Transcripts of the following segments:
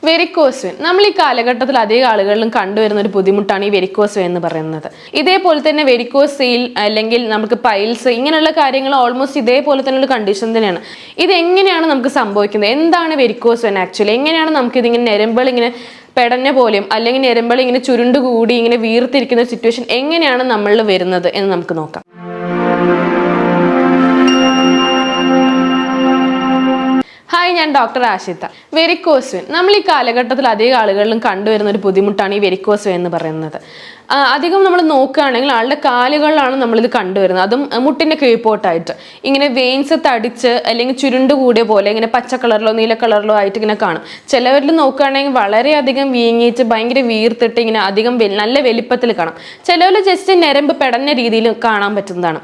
Varicose vein നമ്മൾ ഈ കാലഘട്ടത്തിൽ അധികം ആളുകളിലും കണ്ടുവരുന്ന ഒരു ബുദ്ധിമുട്ടാണ് ഈ വെരിക്കോസ് വെയിൻ എന്ന് പറയുന്നത്. ഇതേപോലെ തന്നെ വെരിക്കോസ് വെയിൻ അല്ലെങ്കിൽ നമുക്ക് പൈൽസ് ഇങ്ങനെയുള്ള കാര്യങ്ങൾ ഓൾമോസ്റ്റ് ഇതേപോലെ തന്നെ ഒരു കണ്ടീഷൻ തന്നെയാണ്. ഇത് എങ്ങനെയാണ് നമുക്ക് സംഭവിക്കുന്നത്? എന്താണ് വെരിക്കോസ് വെയിൻ ആക്ച്വലി? എങ്ങനെയാണ് നമുക്ക് ഇതിങ്ങനെ ഞരമ്പുകൾ ഇങ്ങനെ പെടഞ്ഞ പോലെയും അല്ലെങ്കിൽ ഞരമ്പുകൾ ഇങ്ങനെ ചുരുണ്ടുകൂടി ഇങ്ങനെ വീർത്തിരിക്കുന്ന സിറ്റുവേഷൻ എങ്ങനെയാണ് നമ്മളിൽ വരുന്നത് എന്ന് നമുക്ക് നോക്കാം. ഹായ്, ഞാൻ ഡോക്ടർ ആഷിത. വെരിക്കോസ് വെയിൻ നമ്മൾ ഈ കാലഘട്ടത്തിൽ അധികം ആളുകളിലും കണ്ടുവരുന്ന ഒരു ബുദ്ധിമുട്ടാണ് ഈ വെരിക്കോസ് വെയിൻ എന്ന് പറയുന്നത്. അധികം നമ്മൾ നോക്കുകയാണെങ്കിൽ ആളുടെ കാലുകളിലാണ് നമ്മളിത് കണ്ടുവരുന്നത്. അതും മുട്ടിൻ്റെ കീഴ്പോട്ടായിട്ട് ഇങ്ങനെ വെയിൻസ് തടിച്ച് അല്ലെങ്കിൽ ചുരുണ്ട് കൂടിയ പോലെ ഇങ്ങനെ പച്ച കളറിലോ നീല കളറിലോ ആയിട്ട് ഇങ്ങനെ കാണും. ചിലവരിൽ നോക്കുകയാണെങ്കിൽ വളരെയധികം വീങ്ങിയിട്ട് ഭയങ്കര വീർത്തിട്ട് ഇങ്ങനെ അധികം നല്ല വലിപ്പത്തിൽ കാണാം. ചിലവരിൽ ജസ്റ്റ് ഞരമ്പ് പെടഞ്ഞ രീതിയിൽ കാണാൻ പറ്റുന്നതാണ്.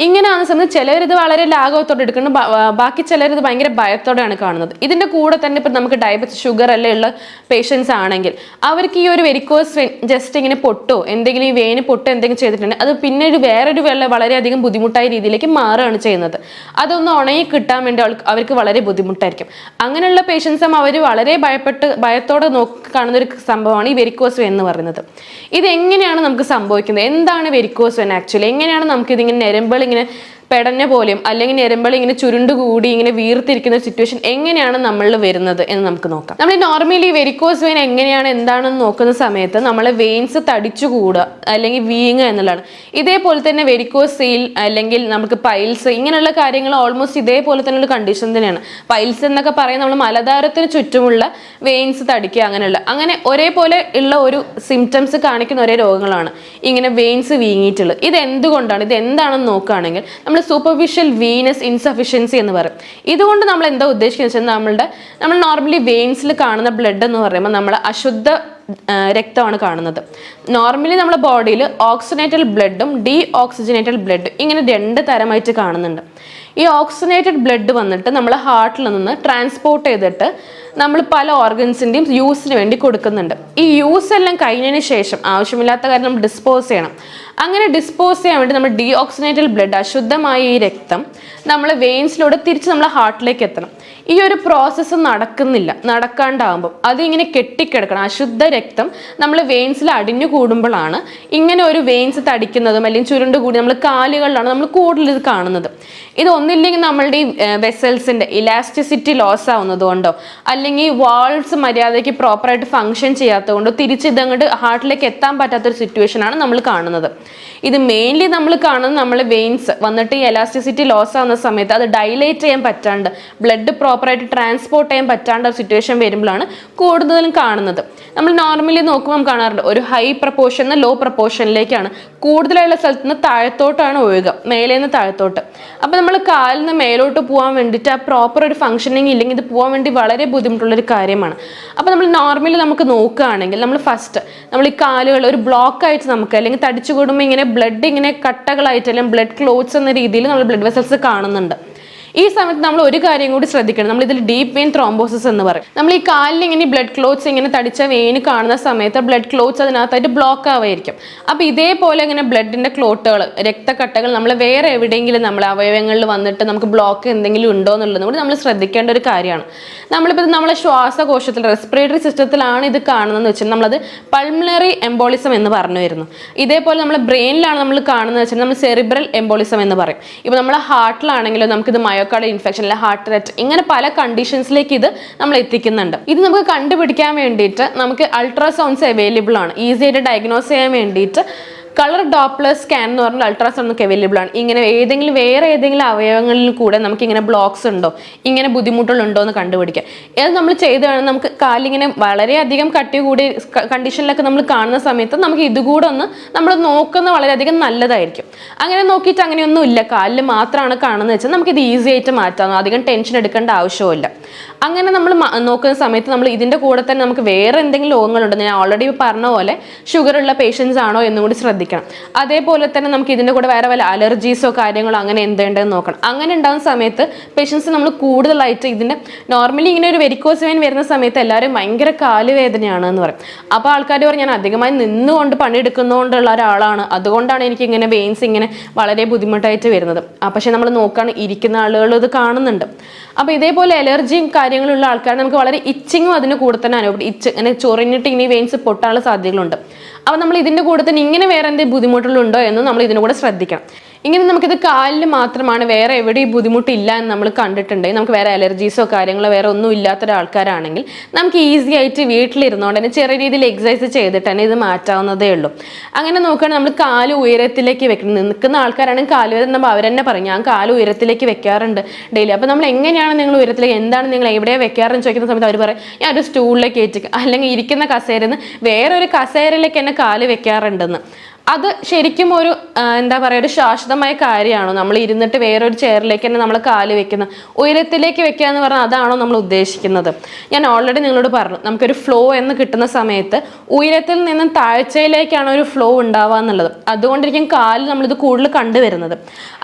ഇങ്ങനെയാണെന്ന സമയത്ത് ചിലവരിത് വളരെ ലാഘവത്തോടെ എടുക്കുന്നു, ബാക്കി ചിലരിത് ഭയങ്കര ഭയത്തോടെയാണ് കാണുന്നത്. ഇതിൻ്റെ കൂടെ തന്നെ ഇപ്പം നമുക്ക് ഡയബറ്റിസ് ഷുഗർ എല്ലാം ഉള്ള പേഷ്യൻസ് ആണെങ്കിൽ അവർക്ക് ഈ ഒരു വെരിക്കോസ് വെയിൻ ജസ്റ്റ് ഇങ്ങനെ പൊട്ടോ എന്തെങ്കിലും ഈ വെയിന് പൊട്ടോ എന്തെങ്കിലും ചെയ്തിട്ടുണ്ടെങ്കിൽ അത് പിന്നെ വേറൊരു വളരെയധികം ബുദ്ധിമുട്ടായ രീതിയിലേക്ക് മാറുകയാണ് ചെയ്യുന്നത്. അതൊന്ന് ഉണങ്ങി കിട്ടാൻ വേണ്ടി അവർക്ക് വളരെ ബുദ്ധിമുട്ടായിരിക്കും. അങ്ങനെയുള്ള പേഷ്യൻസും അവർ വളരെ ഭയത്തോടെ കാണുന്ന ഒരു സംഭവമാണ് ഈ വെരിക്കോസ് വെയിൻ എന്ന് പറയുന്നത്. ഇത് എങ്ങനെയാണ് നമുക്ക് സംഭവിക്കുന്നത്? എന്താണ് വെരിക്കോസ് വെയിൻ ആക്ച്വലി? എങ്ങനെയാണ് നമുക്ക് ഇതിങ്ങനെ ഞരമ്പുകൾ ഇങ്ങനെ പെടഞ്ഞ പോലെയും അല്ലെങ്കിൽ ഞരമ്പുകൾ ഇങ്ങനെ ചുരുണ്ടുകൂടി ഇങ്ങനെ വീർത്തിരിക്കുന്ന സിറ്റുവേഷൻ എങ്ങനെയാണ് നമ്മളിൽ വരുന്നത് എന്ന് നമുക്ക് നോക്കാം. നമ്മൾ നോർമലി വെരിക്കോസ് വെയിൻ എങ്ങനെയാണ് എന്താണെന്ന് നോക്കുന്ന സമയത്ത് നമ്മളെ വെയിൻസ് തടിച്ചുകൂടുക അല്ലെങ്കിൽ വീങ്ങുക എന്നുള്ളതാണ്. ഇതേപോലെ തന്നെ വെരിക്കോസ് വെയിൻ അല്ലെങ്കിൽ നമുക്ക് പൈൽസ് ഇങ്ങനെയുള്ള കാര്യങ്ങൾ ഓൾമോസ്റ്റ് ഇതേപോലെ തന്നെ ഒരു കണ്ടീഷൻ തന്നെയാണ്. പൈൽസ് എന്നൊക്കെ പറയുന്നത് നമ്മൾ മലദ്വാരത്തിന് ചുറ്റുമുള്ള വെയിൻസ് തടിക്കുക അങ്ങനെ ഒരേപോലെ ഉള്ള ഒരു സിംറ്റംസ് കാണിക്കുന്ന ഒരേ രോഗങ്ങളാണ് ഇങ്ങനെ വെയിൻസ് വീങ്ങിയിട്ടുള്ളത്. ഇത് എന്തുകൊണ്ടാണ്, ഇത് എന്താണെന്ന് നോക്കുകയാണെങ്കിൽ നമ്മൾ സൂപ്പർഫിഷ്യൽ വീനസ് ഇൻസഫിഷ്യൻസി എന്ന് പറയും. ഇതുകൊണ്ട് നമ്മൾ എന്താ ഉദ്ദേശിക്കുന്നത് വെച്ചാൽ നമ്മൾ നോർമലി വെയിൻസിൽ കാണുന്ന ബ്ലഡ് എന്ന് പറയുമ്പോൾ നമ്മൾ അശുദ്ധ രക്തമാണ് കാണുന്നത്. നോർമലി നമ്മുടെ ബോഡിയിൽ ഓക്സിജനേറ്റഡ് ബ്ലഡും ഡീ ഓക്സിജനേറ്റഡ് ബ്ലഡും ഇങ്ങനെ രണ്ട് തരമായിട്ട് കാണുന്നുണ്ട്. ഈ ഓക്സിജനേറ്റഡ് ബ്ലഡ് വന്നിട്ട് നമ്മൾ ഹാർട്ടിൽ നിന്ന് ട്രാൻസ്പോർട്ട് ചെയ്തിട്ട് നമ്മൾ പല ഓർഗൻസിൻ്റെയും യൂസിന് വേണ്ടി കൊടുക്കുന്നുണ്ട്. ഈ യൂസ് എല്ലാം കഴിഞ്ഞതിന് ശേഷം ആവശ്യമില്ലാത്ത കാര്യം നമ്മൾ ഡിസ്പോസ് ചെയ്യണം. അങ്ങനെ ഡിസ്പോസ് ചെയ്യാൻ വേണ്ടി നമ്മൾ ഡീ ഓക്സിജനേറ്റഡ് ബ്ലഡ് അശുദ്ധമായ ഈ രക്തം നമ്മൾ വെയിൻസിലൂടെ തിരിച്ച് നമ്മളെ ഹാർട്ടിലേക്ക് എത്തണം. ഈ ഒരു പ്രോസസ്സ് നടക്കാണ്ടാകുമ്പോൾ അതിങ്ങനെ കെട്ടിക്കിടക്കണം. അശുദ്ധ രക്തം നമ്മൾ വെയിൻസിൽ അടിഞ്ഞു കൂടുമ്പോഴാണ് ഇങ്ങനെ ഒരു വെയിൻസ് തടിക്കുന്നതും അല്ലെങ്കിൽ ചുരുണ്ടുകൂടി നമ്മൾ കാലുകളിലാണ് നമ്മൾ കൂടുതൽ ഇത് കാണുന്നത്. ഇത് ഒന്നില്ലെങ്കിൽ നമ്മളുടെ ഈ വെസൽസിൻ്റെ ഇലാസ്റ്റിസിറ്റി ലോസ് ആവുന്നത് കൊണ്ടോ അല്ലെങ്കിൽ വാൾസ് മര്യാദയ്ക്ക് പ്രോപ്പറായിട്ട് ഫങ്ഷൻ ചെയ്യാത്തത് കൊണ്ടോ തിരിച്ച് ഇതങ്ങോട്ട് ഹാർട്ടിലേക്ക് എത്താൻ പറ്റാത്തൊരു സിറ്റുവേഷനാണ് നമ്മൾ കാണുന്നത്. ഇത് മെയിൻലി നമ്മൾ കാണുന്നത് നമ്മളെ വെയിൻസ് വന്നിട്ട് ഈ എലാസ്റ്റിസിറ്റി ലോസ് ആവുന്ന സമയത്ത് അത് ഡൈലേറ്റ് ചെയ്യാൻ പറ്റാണ്ട് ബ്ലഡ് പ്രോപ്പറായിട്ട് ട്രാൻസ്പോർട്ട് ചെയ്യാൻ പറ്റാണ്ട് സിറ്റുവേഷൻ വരുമ്പോഴാണ് കൂടുതലും കാണുന്നത്. നമ്മൾ നോർമലി നോക്കുമ്പോൾ കാണാറുണ്ട് ഒരു ഹൈ പ്രപ്പോർഷൻ ലോ പ്രപ്പോർഷനിലേക്കാണ് കൂടുതലുള്ള സ്ഥലത്ത് നിന്ന് താഴത്തോട്ടാണ് ഒഴുകുക, മേലെ നിന്ന് താഴത്തോട്ട്. അപ്പം നമ്മൾ കാലിൽ നിന്ന് മേലോട്ട് പോകാൻ വേണ്ടിയിട്ട് ആ പ്രോപ്പർ ഒരു ഫംഗ്ഷനിങ് ഇല്ലെങ്കിൽ ഇത് പോകാൻ വേണ്ടി വളരെ ബുദ്ധിമുട്ടുള്ളൊരു കാര്യമാണ്. അപ്പോൾ നമ്മൾ നോർമലി നമുക്ക് നോക്കുകയാണെങ്കിൽ നമ്മൾ ഫസ്റ്റ് നമ്മൾ ഈ കാലുകൾ ഒരു ബ്ലോക്കായിട്ട് നമുക്ക് അല്ലെങ്കിൽ തടിച്ചു കൂടുമ്പോൾ ഇങ്ങനെ ബ്ലഡ് ഇങ്ങനെ കട്ടകളായിട്ട് അല്ലെങ്കിൽ ബ്ലഡ് ക്ലോട്ട്സ് എന്ന രീതിയിൽ നമ്മൾ ബ്ലഡ് വെസൽസ് കാണുന്നുണ്ട്. ഈ സമയത്ത് നമ്മൾ ഒരു കാര്യം കൂടി ശ്രദ്ധിക്കണം. നമ്മൾ ഇതിൽ ഡീപ്പ് വെയിൻ ത്രോംബോസിസ് എന്ന് പറയും. നമ്മൾ ഈ കാലിൽ ഇങ്ങനെ ബ്ലഡ് ക്ലോട്ട്സ് ഇങ്ങനെ തടിച്ച വെയിൻ കാണുന്ന സമയത്ത് ബ്ലഡ് ക്ലോട്ട്സ് അതിനകത്തായിട്ട് ബ്ലോക്ക് ആവായിരിക്കും. അപ്പോൾ ഇതേപോലെ ഇങ്ങനെ ബ്ലഡിൻ്റെ ക്ലോട്ടുകൾ രക്തക്കട്ടകൾ നമ്മൾ വേറെ എവിടെയെങ്കിലും നമ്മൾ അവയവങ്ങളിൽ വന്നിട്ട് നമുക്ക് ബ്ലോക്ക് എന്തെങ്കിലും ഉണ്ടോ എന്നുള്ളതും കൂടി നമ്മൾ ശ്രദ്ധിക്കേണ്ട ഒരു കാര്യമാണ്. നമ്മളിപ്പോൾ നമ്മളെ ശ്വാസകോശത്തിൽ റെസ്പിറേറ്ററി സിസ്റ്റത്തിലാണ് ഇത് കാണുന്നതെന്ന് വെച്ചാൽ നമ്മളത് പൾമിനറി എംബോളിസം എന്ന് പറഞ്ഞു വരുന്നു. ഇതേപോലെ നമ്മൾ ബ്രെയിനിലാണ് നമ്മൾ കാണുന്നത് വെച്ചാൽ നമ്മൾ സെറിബ്രൽ എംബോളിസം എന്ന് പറയും. ഇപ്പോൾ നമ്മളെ ഹാർട്ടിലാണെങ്കിലും നമുക്കിത് മയോകാർഡ് ഇൻഫെക്ഷൻ അല്ലെ ഹാർട്ട് അറ്റാക്ക് ഇങ്ങനെ പല കണ്ടീഷൻസിലേക്ക് ഇത് നമ്മൾ എത്തിക്കുന്നുണ്ട്. ഇത് നമുക്ക് കണ്ടുപിടിക്കാൻ വേണ്ടിയിട്ട് നമുക്ക് അൾട്രാസൗണ്ട്സ് അവൈലബിൾ ആണ്. ഈസി ആയിട്ട് ഡയഗ്നോസ് ചെയ്യാൻ വേണ്ടിയിട്ട് കളർ ഡോപ്ലർ സ്കാൻ എന്ന് പറഞ്ഞാൽ അൾട്രാസൗണ്ട് ഒക്കെ അവൈലബിൾ ആണ്. ഇങ്ങനെ വേറെ ഏതെങ്കിലും അവയവങ്ങളിൽ കൂടെ നമുക്ക് ഇങ്ങനെ ബ്ലോക്സ് ഉണ്ടോ ഇങ്ങനെ ബുദ്ധിമുട്ടുകളുണ്ടോ എന്ന് കണ്ടുപിടിക്കാം. ഇത് നമ്മൾ ചെയ്താണ് നമുക്ക് കാലിങ്ങനെ വളരെയധികം കട്ടി കൂടിയ കണ്ടീഷനിലൊക്കെ നമ്മൾ കാണുന്ന സമയത്ത് നമുക്ക് ഇതുകൂടെ ഒന്ന് നമ്മൾ നോക്കുന്നത് വളരെയധികം നല്ലതായിരിക്കും. അങ്ങനെ നോക്കിയിട്ട് അങ്ങനെയൊന്നും ഇല്ല, കാലിൽ മാത്രമാണ് കാണുന്നത് വെച്ചാൽ നമുക്കിത് ഈസി ആയിട്ട് മാറ്റാം, അധികം ടെൻഷൻ എടുക്കേണ്ട ആവശ്യമില്ല. അങ്ങനെ നമ്മൾ നോക്കുന്ന സമയത്ത് നമ്മൾ ഇതിൻ്റെ കൂടെ തന്നെ നമുക്ക് വേറെ എന്തെങ്കിലും രോഗങ്ങളുണ്ട്, ഞാൻ ഓൾറെഡി പറഞ്ഞ പോലെ ഷുഗർ ഉള്ള പേഷ്യൻസ് ആണോ എന്നും കൂടി ശ്രദ്ധിക്കണം. അതേപോലെ തന്നെ നമുക്ക് ഇതിൻ്റെ കൂടെ വേറെ വല്ല അലർജീസോ കാര്യങ്ങളോ അങ്ങനെ എന്തുണ്ടെന്ന് നോക്കണം. അങ്ങനെ ഉണ്ടാകുന്ന സമയത്ത് പേഷ്യൻസ് നമ്മൾ കൂടുതലായിട്ട് ഇതിൻ്റെ നോർമലി ഇങ്ങനെ ഒരു വെരിക്കോസ് വെയിൻ വരുന്ന സമയത്ത് എല്ലാവരും ഭയങ്കര കാലുവേദനയാണ് എന്ന് പറയും. അപ്പോൾ ആൾക്കാർ പറയും ഞാൻ അധികമായി നിന്നുകൊണ്ട് പണിയെടുക്കുന്നതുകൊണ്ടുള്ള ഒരാളാണ്, അതുകൊണ്ടാണ് എനിക്ക് ഇങ്ങനെ വെയിൻസ് ഇങ്ങനെ വളരെ ബുദ്ധിമുട്ടായിട്ട് വരുന്നത്. പക്ഷേ നമ്മൾ നോക്കുകയാണ് ഇരിക്കുന്ന ആളുകൾ ഇത് കാണുന്നുണ്ട്. അപ്പോൾ ഇതേപോലെ അലർജിയും കാര്യങ്ങളുള്ള ആൾക്കാർ നമുക്ക് വളരെ ഇച്ചിങ്ങും അതിന് കൂടെ തന്നെ അനുഭവപ്പെടും. ഇങ്ങനെ ചൊറിഞ്ഞിട്ട് ഇനി വെയിൻസ് പൊട്ടാനുള്ള സാധ്യതകളുണ്ട്. അപ്പോൾ നമ്മൾ ഇതിൻ്റെ കൂടെ തന്നെ ഇങ്ങനെ വേറെ എന്തെങ്കിലും ബുദ്ധിമുട്ടുകളുണ്ടോ എന്ന് നമ്മൾ ഇതിന് കൂടെ ശ്രദ്ധിക്കണം. ഇങ്ങനെ നമുക്കിത് കാലിൽ മാത്രമാണ്, വേറെ എവിടെയും ബുദ്ധിമുട്ടില്ല എന്ന് നമ്മൾ കണ്ടിട്ടുണ്ടെങ്കിൽ, നമുക്ക് വേറെ അലർജീസോ കാര്യങ്ങളോ വേറെ ഒന്നും ഇല്ലാത്ത ഒരാൾക്കാരാണെങ്കിൽ നമുക്ക് ഈസി ആയിട്ട് വീട്ടിലിരുന്നുകൊണ്ട് തന്നെ ചെറിയ രീതിയിൽ എക്സസൈസ് ചെയ്തിട്ട് തന്നെ ഇത് മാറ്റാവുന്നതേ ഉള്ളൂ. അങ്ങനെ നോക്കുകയാണെങ്കിൽ നമ്മൾ കാല് ഉയരത്തിലേക്ക് വെക്കണം. നിൽക്കുന്ന ആൾക്കാരാണെങ്കിൽ കാല് വരുമ്പോൾ അവർ തന്നെ പറയും ഞാൻ കാല് ഉയരത്തിലേക്ക് വെക്കാറുണ്ട് ഡെയിലി. അപ്പോൾ നമ്മൾ എങ്ങനെയാണ് നിങ്ങൾ ഉയരത്തിലേക്ക്, എന്താണ് നിങ്ങൾ എവിടെയാണ് വെക്കാറെന്ന് ചോദിക്കുന്ന സമയത്ത് അവർ പറയും ഞാൻ ഒരു സ്റ്റൂളിലേക്ക് കയറ്റി, അല്ലെങ്കിൽ ഇരിക്കുന്ന കസേരയിൽ നിന്ന് വേറൊരു കസേരയിലേക്ക് തന്നെ കാല് വെക്കാറുണ്ടെന്ന്. അത് ശരിക്കും ഒരു എന്താ പറയുക, ഒരു ശാശ്വതമായ കാര്യമാണോ? നമ്മൾ ഇരുന്നിട്ട് വേറൊരു ചെയറിലേക്ക് തന്നെ നമ്മൾ കാല് വെക്കുന്ന, ഉയരത്തിലേക്ക് വെക്കുക എന്ന് പറഞ്ഞാൽ അതാണോ നമ്മൾ ഉദ്ദേശിക്കുന്നത്? ഞാൻ ഓൾറെഡി നിങ്ങളോട് പറഞ്ഞു, നമുക്കൊരു ഫ്ലോ എന്ന് കിട്ടുന്ന സമയത്ത് ഉയരത്തിൽ നിന്നും താഴ്ചയിലേക്കാണ് ഒരു ഫ്ലോ ഉണ്ടാവുക എന്നുള്ളത്. അതുകൊണ്ടിരിക്കും കാലിൽ നമ്മളിത് കൂടുതൽ കണ്ടുവരുന്നത്.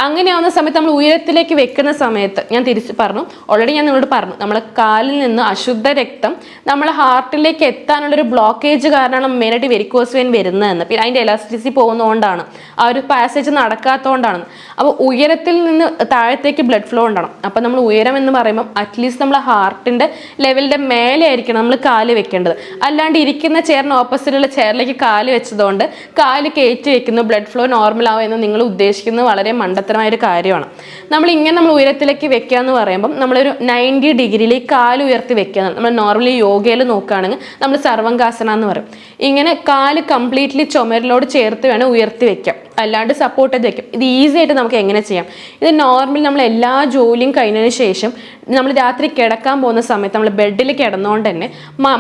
അങ്ങനെയാവുന്ന സമയത്ത് നമ്മൾ ഉയരത്തിലേക്ക് വെക്കുന്ന സമയത്ത് ഞാൻ തിരിച്ച് പറഞ്ഞു, ഓൾറെഡി ഞാൻ നിങ്ങളോട് പറഞ്ഞു, നമ്മളെ കാലിൽ നിന്ന് അശുദ്ധ രക്തം നമ്മളെ ഹാർട്ടിലേക്ക് എത്താനുള്ളൊരു ബ്ലോക്കേജ് കാരണമാണ് മെയിനായിട്ട് വെരിക്കോസ് വെയിൻ വരുന്നതെന്ന്. പിന്നെ അതിൻ്റെ എലാസ്റ്റിസിറ്റി പോകുന്നതുകൊണ്ടാണ്, ആ ഒരു പാസേജ് നടക്കാത്തതുകൊണ്ടാണ്. അപ്പോൾ ഉയരത്തിൽ നിന്ന് താഴത്തേക്ക് ബ്ലഡ് ഫ്ലോ ഉണ്ടാവണം. അപ്പോൾ നമ്മൾ ഉയരം എന്ന് പറയുമ്പോൾ അറ്റ്ലീസ്റ്റ് നമ്മൾ ഹാർട്ടിൻ്റെ ലെവലിൻ്റെ മേലെ ആയിരിക്കണം നമ്മൾ കാല് വെക്കേണ്ടത്. അല്ലാണ്ട് ഇരിക്കുന്ന ചെയറിന് ഓപ്പോസിറ്റുള്ള ചെയറിലേക്ക് കാല് വെച്ചതുകൊണ്ട് കാല് കയറ്റി വെക്കുന്നു, ബ്ലഡ് ഫ്ലോ നോർമൽ ആവും എന്ന് നിങ്ങൾ ഉദ്ദേശിക്കുന്നത് വളരെ മണ്ടത്തരമായൊരു കാര്യമാണ്. നമ്മൾ ഉയരത്തിലേക്ക് വെക്കുക എന്ന് പറയുമ്പം നമ്മളൊരു 90 ഡിഗ്രിയിൽ കാല് ഉയർത്തി വെക്കുക. നമ്മൾ നോർമലി യോഗയിൽ നോക്കുകയാണെങ്കിൽ നമ്മൾ സർവങ്കാസന എന്ന് പറയും. ഇങ്ങനെ കാല് കംപ്ലീറ്റ്ലി ചുമരിലോട് ചേർത്ത് വേണം ഉയർത്തി വെക്കാം, അല്ലാണ്ട് സപ്പോർട്ട് ചെയ്ത് വെക്കാം. ഇത് ഈസി ആയിട്ട് നമുക്ക് എങ്ങനെ ചെയ്യാം? ഇത് നോർമലി നമ്മൾ എല്ലാ ജോലിയും കഴിഞ്ഞതിന് ശേഷം നമ്മൾ രാത്രി കിടക്കാൻ പോകുന്ന സമയത്ത് നമ്മൾ ബെഡിൽ കിടന്നുകൊണ്ട് തന്നെ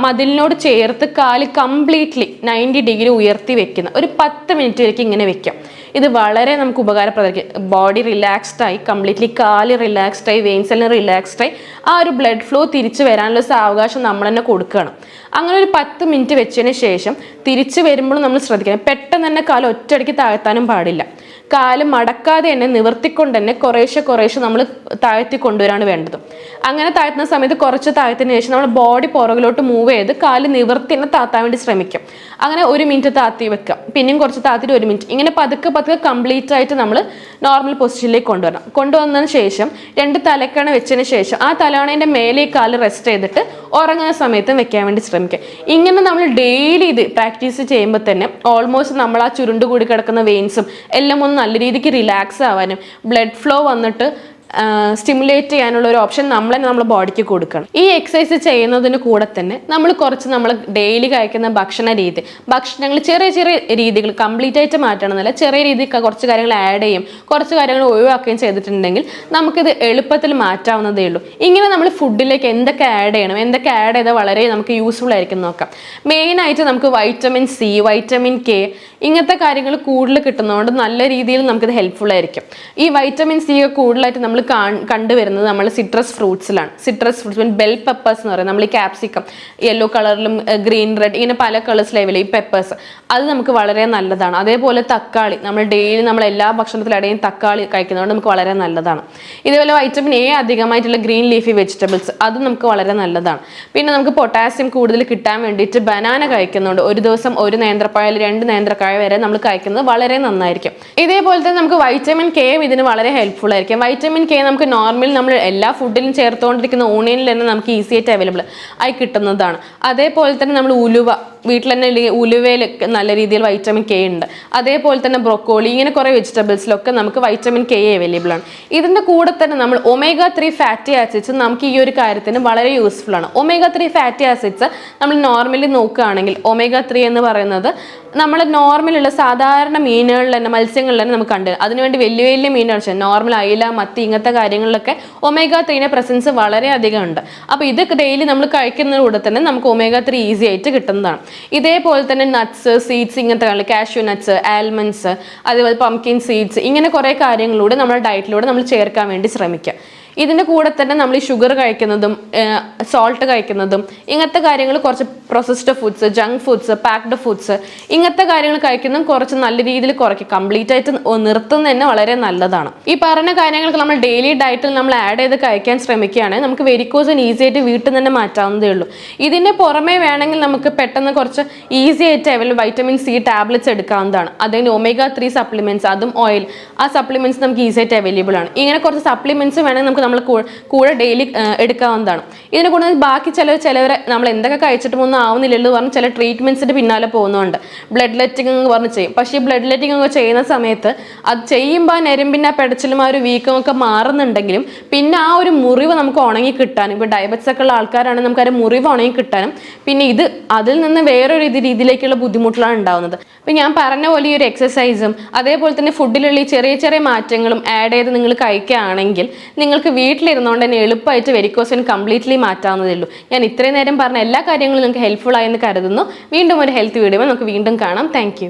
മതിലിനോട് ചേർത്ത് കാല് കംപ്ലീറ്റ്ലി 90 ഡിഗ്രി ഉയർത്തി വെക്കുന്ന ഒരു 10 മിനിറ്റ് വരെയും ഇങ്ങനെ വെക്കാം. ഇത് വളരെ നമുക്ക് ഉപകാരപ്രദമായിരിക്കും. ബോഡി റിലാക്സ്ഡ് ആയി, കംപ്ലീറ്റ്ലി കാല് റിലാക്സ്ഡ് ആയി, വെയിൻസ് എല്ലാം റിലാക്സ്ഡ് ആയി, ആ ഒരു ബ്ലഡ് ഫ്ലോ തിരിച്ചു വരാനുള്ള സാവകാശം നമ്മൾ തന്നെ കൊടുക്കണം. അങ്ങനെ ഒരു 10 മിനിറ്റ് വെച്ചതിന് ശേഷം തിരിച്ചു വരുമ്പോഴും നമ്മൾ ശ്രദ്ധിക്കണം, പെട്ടെന്ന് തന്നെ കാല് ഒറ്റയടിക്ക് താഴ്ത്താനും പാടില്ല. കാല് മടക്കാതെ തന്നെ നിവർത്തിക്കൊണ്ട് തന്നെ കുറേശ്ശെ നമ്മൾ താഴ്ത്തി കൊണ്ടുവരാണ് വേണ്ടത്. അങ്ങനെ താഴ്ത്തുന്ന സമയത്ത് കുറച്ച് താഴ്ത്തിന് ശേഷം നമ്മൾ ബോഡി പുറകിലോട്ട് മൂവ് ചെയ്ത് കാല് നിവർത്തി തന്നെ താത്താൻ വേണ്ടി ശ്രമിക്കാം. അങ്ങനെ 1 മിനിറ്റ് താത്തി വെക്കാം, പിന്നെയും കുറച്ച് താത്തിട്ട് 1 മിനിറ്റ്, ഇങ്ങനെ പതുക്കെ കംപ്ലീറ്റ് ആയിട്ട് നമ്മൾ നോർമൽ പൊസിഷനിലേക്ക് കൊണ്ടുവരണം. കൊണ്ടുവന്നതിന് ശേഷം 2 തലക്കണ വെച്ചതിന് ശേഷം ആ തലവണേൻ്റെ മേലെ കാല് റെസ്റ്റ് ചെയ്തിട്ട് ഉറങ്ങുന്ന സമയത്തും വെക്കാൻ വേണ്ടി ശ്രമിക്കാം. ഇങ്ങനെ നമ്മൾ ഡെയിലി ഇത് പ്രാക്ടീസ് ചെയ്യുമ്പോൾ തന്നെ ഓൾമോസ്റ്റ് നമ്മൾ ആ ചുരുണ്ട് കൂടി കിടക്കുന്ന വെയിൻസും എല്ലാം ഒന്ന് നല്ല രീതിക്ക് റിലാക്സ് ആവാനും ബ്ലഡ് ഫ്ലോ വന്നിട്ട് സ്റ്റിമുലേറ്റ് ചെയ്യാനുള്ള ഒരു ഓപ്ഷൻ നമ്മൾ തന്നെ നമ്മുടെ ബോഡിക്ക് കൊടുക്കണം. ഈ എക്സസൈസ് ചെയ്യുന്നതിന് കൂടെ തന്നെ നമ്മൾ ഡെയിലി കഴിക്കുന്ന ഭക്ഷണങ്ങൾ ചെറിയ രീതികൾ കംപ്ലീറ്റ് ആയിട്ട് മാറ്റണമെന്നല്ല, ചെറിയ രീതിയിൽ കുറച്ച് കാര്യങ്ങൾ ആഡ് ചെയ്യും, കുറച്ച് കാര്യങ്ങൾ ഒഴിവാക്കുകയും ചെയ്തിട്ടുണ്ടെങ്കിൽ നമുക്കിത് എളുപ്പത്തിൽ മാറ്റാവുന്നതേ ഉള്ളൂ. ഇങ്ങനെ നമ്മൾ ഫുഡിലേക്ക് എന്തൊക്കെ ആഡ് ചെയ്യണം, എന്തൊക്കെ ആഡ് ചെയ്താൽ വളരെ നമുക്ക് യൂസ്ഫുൾ ആയിരിക്കും നോക്കാം. മെയിനായിട്ട് നമുക്ക് വൈറ്റമിൻ സി, വൈറ്റമിൻ കെ ഇങ്ങനത്തെ കാര്യങ്ങൾ കൂടുതൽ കിട്ടുന്നതുകൊണ്ട് നല്ല രീതിയിൽ നമുക്കിത് ഹെൽപ്ഫുൾ ആയിരിക്കും. ഈ വൈറ്റമിൻ സി ഒക്കെ കൂടുതലായിട്ട് നമ്മൾ കണ്ടുവരുന്നത് നമ്മൾ സിട്രസ് ഫ്രൂട്ട്സിലാണ്. സിട്രസ് ഫ്രൂട്ട്സ് മീൻ ബെൽ പെപ്പേഴ്സ് എന്ന് പറയുന്നത്, നമ്മൾ ഈ ക്യാപ്സിക്കം യെല്ലോ കളറിലും ഗ്രീൻ റെഡ് ഇങ്ങനെ പല കളേഴ്സ് ലെവലിൽ ഈ പെപ്പേഴ്സ്, അത് നമുക്ക് വളരെ നല്ലതാണ്. അതേപോലെ തക്കാളി, നമ്മൾ ഡെയിലി നമ്മൾ എല്ലാ ഭക്ഷണത്തിലിടയും തക്കാളി കഴിക്കുന്നതുകൊണ്ട് നമുക്ക് വളരെ നല്ലതാണ്. ഇതേപോലെ വൈറ്റമിൻ എ അധികമായിട്ടുള്ള ഗ്രീൻ ലീഫി വെജിറ്റബിൾസ്, അതും നമുക്ക് വളരെ നല്ലതാണ്. പിന്നെ നമുക്ക് പൊട്ടാസ്യം കൂടുതൽ കിട്ടാൻ വേണ്ടിയിട്ട് ബനാന കഴിക്കുന്നുണ്ട്. ഒരു ദിവസം 1 നേന്ത്രപ്പഴം 2 നേന്ത്രക്കായ വരെ നമ്മൾ കഴിക്കുന്നത് വളരെ നന്നായിരിക്കും. ഇതേപോലെ തന്നെ നമുക്ക് വൈറ്റമിൻ കെ ഇതിന് വളരെ ഹെൽപ്ഫുൾ ആയിരിക്കും. വൈറ്റമിൻ കെ നമുക്ക് നോർമലി നമ്മൾ എല്ലാ ഫുഡിലും ചേർത്തുകൊണ്ടിരിക്കുന്ന ഓണിയനിൽ തന്നെ നമുക്ക് ഈസി ആയിട്ട് അവൈലബിൾ ആയി കിട്ടുന്നതാണ്. അതേപോലെ തന്നെ നമ്മൾ ഉലുവ വീട്ടിൽ തന്നെ ഉലുവയിൽ നല്ല രീതിയിൽ വൈറ്റമിൻ കെ ഉണ്ട്. അതേപോലെ തന്നെ ബ്രൊക്കോളി ഇങ്ങനെ കുറേ വെജിറ്റബിൾസിലൊക്കെ നമുക്ക് വൈറ്റമിൻ കെ അവൈലബിൾ ആണ്. ഇതിൻ്റെ കൂടെ തന്നെ നമ്മൾ ഒമേഗ 3 ഫാറ്റി ആസിഡ്സ് നമുക്ക് ഈ ഒരു കാര്യത്തിന് വളരെ യൂസ്ഫുൾ ആണ്. ഒമേഗ 3 ഫാറ്റി ആസിഡ്സ് നമ്മൾ നോർമലി നോക്കുകയാണെങ്കിൽ ഒമേഗ 3 എന്ന് പറയുന്നത് നമ്മൾ നോർമലുള്ള സാധാരണ മീനുകളിൽ തന്നെ മത്സ്യങ്ങളിൽ തന്നെ നമുക്ക് കണ്ട്, അതിനുവേണ്ടി വലിയ മീനുകൾ നോർമൽ അയില, മത്തി ഇങ്ങനത്തെ കാര്യങ്ങളിലൊക്കെ ഒമേഗ 3ന്റെ പ്രസൻസ് വളരെ അധികം ഉണ്ട്. അപ്പോൾ ഇത് ഡെയിലി നമ്മൾ കഴിക്കുന്നതിലൂടെ തന്നെ നമുക്ക് ഒമേഗ 3 ഈസി ആയിട്ട് കിട്ടുന്നതാണ്. ഇതേപോലെ തന്നെ നട്ട്സ്, സീഡ്സ് ഇങ്ങനത്തെ കാഷ്യൂ നട്ട്സ്, ആൽമണ്ട്സ്, അതേപോലെ പംകിൻ സീഡ്സ് ഇങ്ങനെ കുറേ കാര്യങ്ങളിലൂടെ നമ്മുടെ ഡയറ്റിലൂടെ നമ്മൾ ചേർക്കാൻ വേണ്ടി ശ്രമിക്കുക. ഇതിൻ്റെ കൂടെ തന്നെ നമ്മൾ ഈ ഷുഗർ കഴിക്കുന്നതും സോൾട്ട് കഴിക്കുന്നതും ഇങ്ങനത്തെ കാര്യങ്ങൾ, കുറച്ച് processed foods, junk foods, packed foods ഇങ്ങനത്തെ കാര്യങ്ങൾ കഴിക്കുന്നതും കുറച്ച് നല്ല രീതിയിൽ കുറയ്ക്കുക. കംപ്ലീറ്റ് ആയിട്ട് നിർത്തുന്നത് തന്നെ വളരെ നല്ലതാണ്. ഈ പറഞ്ഞ കാര്യങ്ങൾക്ക് നമ്മൾ ഡെയിലി ഡയറ്റിൽ നമ്മൾ ആഡ് ചെയ്ത് കഴിക്കാൻ ശ്രമിക്കുകയാണെങ്കിൽ നമുക്ക് വെരിക്കോസിന് ഈസി ആയിട്ട് വീട്ടിൽ തന്നെ മാറ്റാവുന്നതേ ഉള്ളൂ. ഇതിൻ്റെ പുറമേ വേണമെങ്കിൽ നമുക്ക് പെട്ടെന്ന് കുറച്ച് ഈസി ആയിട്ട് അവൈലബിൾ വൈറ്റമിൻ സി ടാബ്ലറ്റ്സ് എടുക്കാവുന്നതാണ്. അതിൻ്റെ ഒമേഗ 3 സപ്ലിമെന്റ്സ്, അതും ഓയിൽ, ആ സപ്ലിമെന്റ്സ് നമുക്ക് ഈസി ആയിട്ട് അവൈലബിൾ ആണ്. ഇങ്ങനെ കുറച്ച് സപ്ലിമെന്റ്സ് വേണമെങ്കിൽ നമുക്ക് നമ്മൾ കൂടെ ഡെയിലി എടുക്കാവുന്നതാണ്. ഇതിനെ കൂടെ ബാക്കി ചിലവരെ നമ്മൾ എന്തൊക്കെ കഴിച്ചിട്ടും ഒന്നും ആവുന്നില്ലല്ലോ പറഞ്ഞ് ചില ട്രീറ്റ്മെന്റ്സിന്റെ പിന്നാലെ പോകുന്നുണ്ട്. ബ്ലഡ് ലെറ്റിംഗ് എന്ന് പറഞ്ഞ് ചെയ്യും. പക്ഷേ ഈ ബ്ലഡ് ലെറ്റിംഗ് ഒക്കെ ചെയ്യുന്ന സമയത്ത് അത് ചെയ്യുമ്പോൾ ആ നെരമ്പിന്റെ പെടച്ചിലും ആ ഒരു വീക്കം ഒക്കെ മാറുന്നുണ്ടെങ്കിലും പിന്നെ ആ ഒരു മുറിവ് നമുക്ക് ഉണങ്ങി കിട്ടാനും, ഇപ്പോൾ ഡയബറ്റിസ് ഒക്കെ ഉള്ള ആൾക്കാരാണെങ്കിൽ നമുക്ക് ആ ഒരു മുറിവ് ഉണങ്ങി കിട്ടാനും പിന്നെ ഇത് അതിൽ നിന്ന് വേറൊരു രീതിയിലേക്കുള്ള ബുദ്ധിമുട്ടുകളാണ് ഉണ്ടാവുന്നത്. അപ്പം ഞാൻ പറഞ്ഞ പോലെ ഈ ഒരു എക്സസൈസും അതേപോലെ തന്നെ ഫുഡിലുള്ള ഈ ചെറിയ ചെറിയ മാറ്റങ്ങളും ആഡ് ചെയ്ത് നിങ്ങൾ കഴിക്കുകയാണെങ്കിൽ നിങ്ങൾക്ക് വീട്ടിലിരുന്നുകൊണ്ട് തന്നെ എളുപ്പമായിട്ട് വെരിക്കോസ് വെയിൻ കംപ്ലീറ്റ്ലി മാറ്റാവുന്നതേ ഉള്ളൂ. ഞാൻ ഇത്രയും നേരം പറഞ്ഞ എല്ലാ കാര്യങ്ങളും നിങ്ങൾക്ക് ഹെൽപ്ഫുൾ ആയെന്ന് കരുതുന്നു. വീണ്ടും ഒരു ഹെൽത്ത് വീഡിയോ നമുക്ക് വീണ്ടും കാണാം. Thank you.